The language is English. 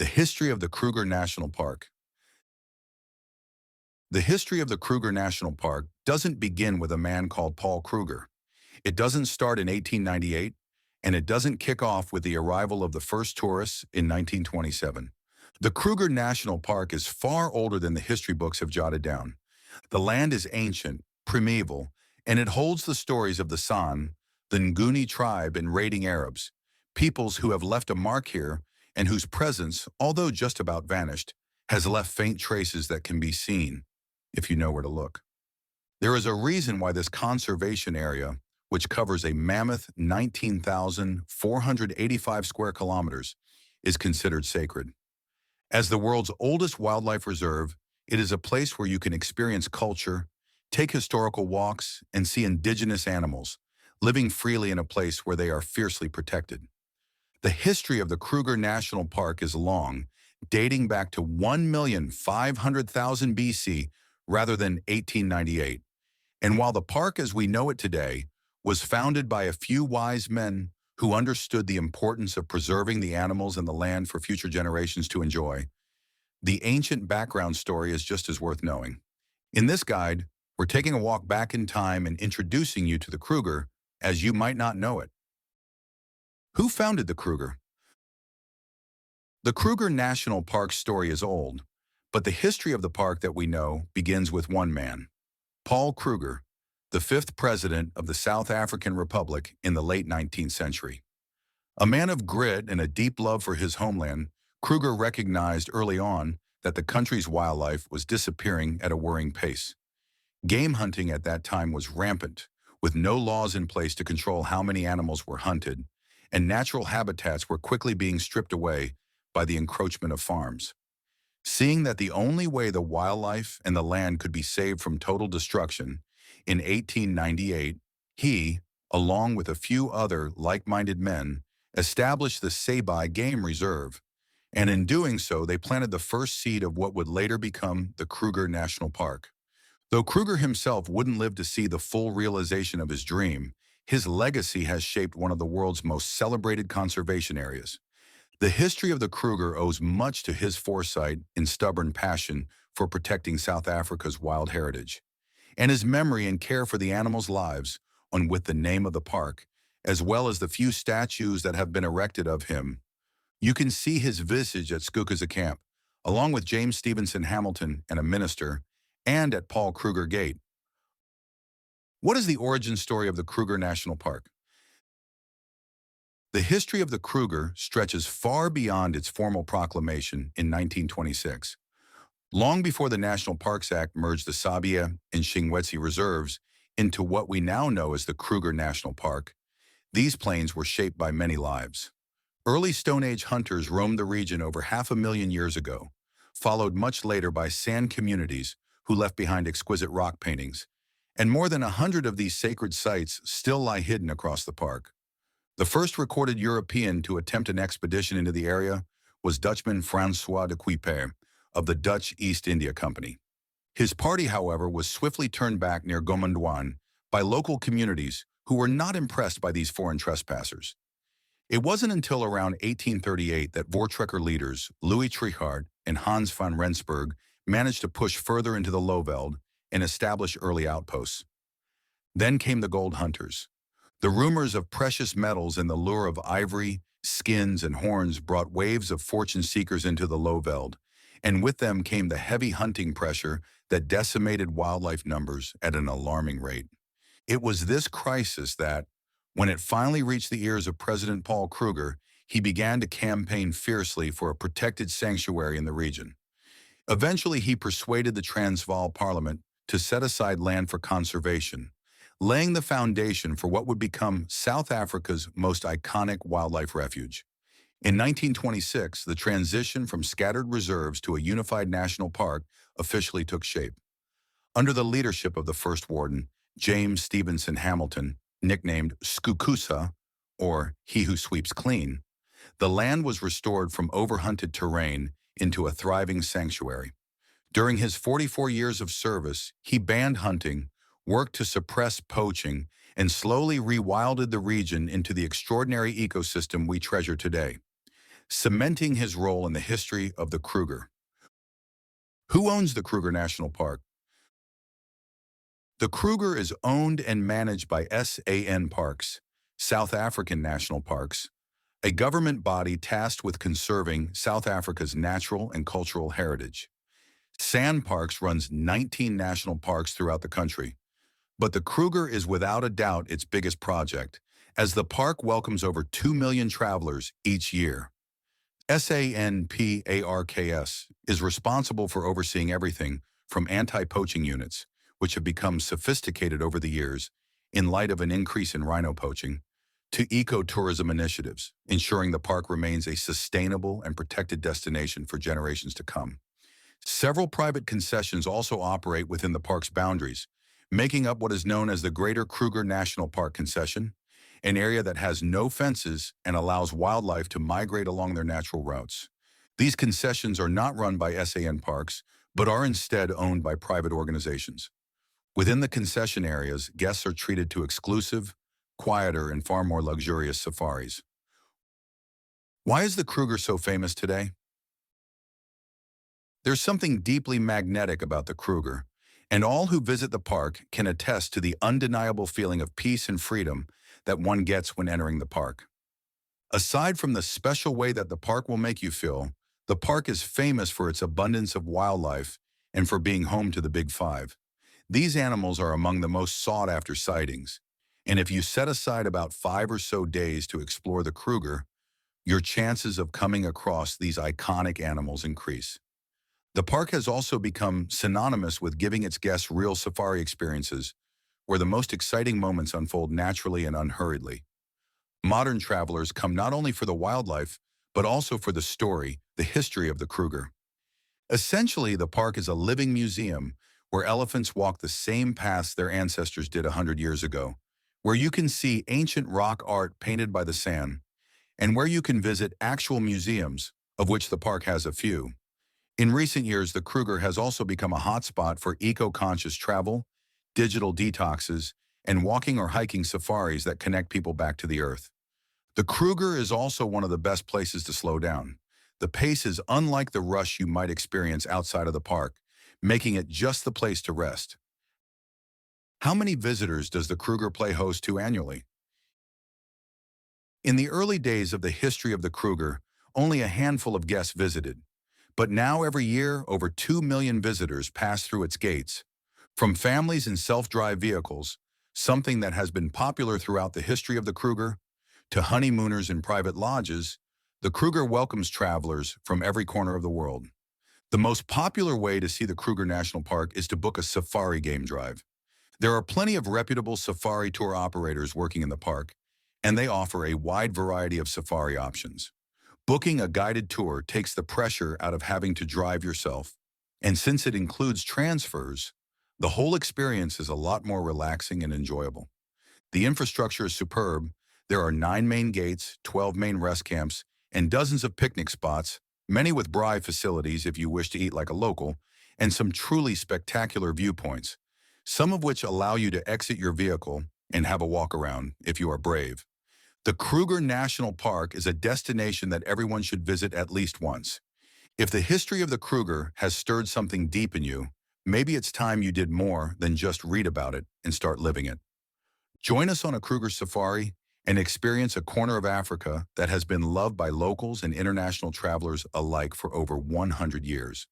The history of the Kruger National Park. The history of the Kruger National Park doesn't begin with a man called Paul Kruger. It doesn't start in 1898, and it doesn't kick off with the arrival of the first tourists in 1927. The Kruger National Park is far older than the history books have jotted down. The land is ancient, primeval, and it holds the stories of the San, the Nguni tribe and raiding Arabs, peoples who have left a mark here and whose presence, although just about vanished, has left faint traces that can be seen if you know where to look. There is a reason why this conservation area, which covers a mammoth 19,485 square kilometers, is considered sacred. As the world's oldest wildlife reserve, it is a place where you can experience culture, take historical walks, and see indigenous animals, living freely in a place where they are fiercely protected. The history of the Kruger National Park is long, dating back to 1,500,000 BC rather than 1898. And while the park as we know it today was founded by a few wise men who understood the importance of preserving the animals and the land for future generations to enjoy, the ancient background story is just as worth knowing. In this guide, we're taking a walk back in time and introducing you to the Kruger as you might not know it. Who founded the Kruger? The Kruger National Park story is old, but the history of the park that we know begins with one man, Paul Kruger, the fifth president of the South African Republic in the late 19th century. A man of grit and a deep love for his homeland, Kruger recognized early on that the country's wildlife was disappearing at a worrying pace. Game hunting at that time was rampant, with no laws in place to control how many animals were hunted, and natural habitats were quickly being stripped away by the encroachment of farms. Seeing that the only way the wildlife and the land could be saved from total destruction, in 1898, he, along with a few other like-minded men, established the Sabie Game Reserve, and in doing so they planted the first seed of what would later become the Kruger National Park. Though Kruger himself wouldn't live to see the full realization of his dream, his legacy has shaped one of the world's most celebrated conservation areas. The history of the Kruger owes much to his foresight and stubborn passion for protecting South Africa's wild heritage, and his memory and care for the animals' lives on with the name of the park, as well as the few statues that have been erected of him. You can see his visage at Skukuza Camp, along with James Stevenson-Hamilton and a minister, and at Paul Kruger Gate. What is the origin story of the Kruger National Park? The history of the Kruger stretches far beyond its formal proclamation in 1926. Long before the National Parks Act merged the Sabie and Shingwedzi reserves into what we now know as the Kruger National Park, these plains were shaped by many lives. Early Stone Age hunters roamed the region over 500,000 years ago, followed much later by sand communities who left behind exquisite rock paintings, and more than 100 of these sacred sites still lie hidden across the park. The first recorded European to attempt an expedition into the area was Dutchman François de Kuiper of the Dutch East India Company. His party, however, was swiftly turned back near Gomondwan by local communities who were not impressed by these foreign trespassers. It wasn't until around 1838 that Voortrekker leaders Louis Trichardt and Hans van Rensburg managed to push further into the Lowveld and establish early outposts. Then came the gold hunters. The rumors of precious metals and the lure of ivory, skins, and horns brought waves of fortune seekers into the Lowveld, and with them came the heavy hunting pressure that decimated wildlife numbers at an alarming rate. It was this crisis that, when it finally reached the ears of President Paul Kruger, he began to campaign fiercely for a protected sanctuary in the region. Eventually, he persuaded the Transvaal Parliament to set aside land for conservation, laying the foundation for what would become South Africa's most iconic wildlife refuge. In 1926, the transition from scattered reserves to a unified national park officially took shape. Under the leadership of the first warden, James Stevenson-Hamilton, nicknamed Skukuza, or He Who Sweeps Clean, the land was restored from overhunted terrain into a thriving sanctuary. During his 44 years of service, he banned hunting, worked to suppress poaching, and slowly rewilded the region into the extraordinary ecosystem we treasure today. cementing his role in the history of the Kruger. Who owns the Kruger National Park? The Kruger is owned and managed by SANParks, South African National Parks, a government body tasked with conserving South Africa's natural and cultural heritage. SANParks runs 19 national parks throughout the country, but the Kruger is without a doubt its biggest project, as the park welcomes over 2 million travelers each year. SANParks is responsible for overseeing everything from anti-poaching units, which have become sophisticated over the years in light of an increase in rhino poaching, to ecotourism initiatives, ensuring the park remains a sustainable and protected destination for generations to come. Several private concessions also operate within the park's boundaries, making up what is known as the Greater Kruger National Park concession, an area that has no fences and allows wildlife to migrate along their natural routes. These concessions are not run by SANParks, but are instead owned by private organizations. Within the concession areas, guests are treated to exclusive, quieter, and far more luxurious safaris. Why is the Kruger so famous today? There's something deeply magnetic about the Kruger, and all who visit the park can attest to the undeniable feeling of peace and freedom that one gets when entering the park. Aside from the special way that the park will make you feel, the park is famous for its abundance of wildlife and for being home to the Big Five. These animals are among the most sought-after sightings, and if you set aside about 5 or so days to explore the Kruger, your chances of coming across these iconic animals increase. The park has also become synonymous with giving its guests real safari experiences, where the most exciting moments unfold naturally and unhurriedly. Modern travelers come not only for the wildlife, but also for the story, the history of the Kruger. Essentially, the park is a living museum where elephants walk the same paths their ancestors did 100 years ago, where you can see ancient rock art painted by the San, and where you can visit actual museums, of which the park has a few. In recent years, the Kruger has also become a hotspot for eco-conscious travel, digital detoxes, and walking or hiking safaris that connect people back to the earth. The Kruger is also one of the best places to slow down. The pace is unlike the rush you might experience outside of the park, making it just the place to rest. How many visitors does the Kruger play host to annually? In the early days of the history of the Kruger, only a handful of guests visited. But now every year, over 2 million visitors pass through its gates. From families in self-drive vehicles, something that has been popular throughout the history of the Kruger, to honeymooners in private lodges, the Kruger welcomes travelers from every corner of the world. The most popular way to see the Kruger National Park is to book a safari game drive. There are plenty of reputable safari tour operators working in the park, and they offer a wide variety of safari options. Booking a guided tour takes the pressure out of having to drive yourself, and since it includes transfers, the whole experience is a lot more relaxing and enjoyable. The infrastructure is superb. There are 9 main gates, 12 main rest camps, and dozens of picnic spots, many with braai facilities if you wish to eat like a local, and some truly spectacular viewpoints, some of which allow you to exit your vehicle and have a walk around if you are brave. The Kruger National Park is a destination that everyone should visit at least once. If the history of the Kruger has stirred something deep in you, maybe it's time you did more than just read about it and start living it. Join us on a Kruger safari and experience a corner of Africa that has been loved by locals and international travelers alike for over 100 years.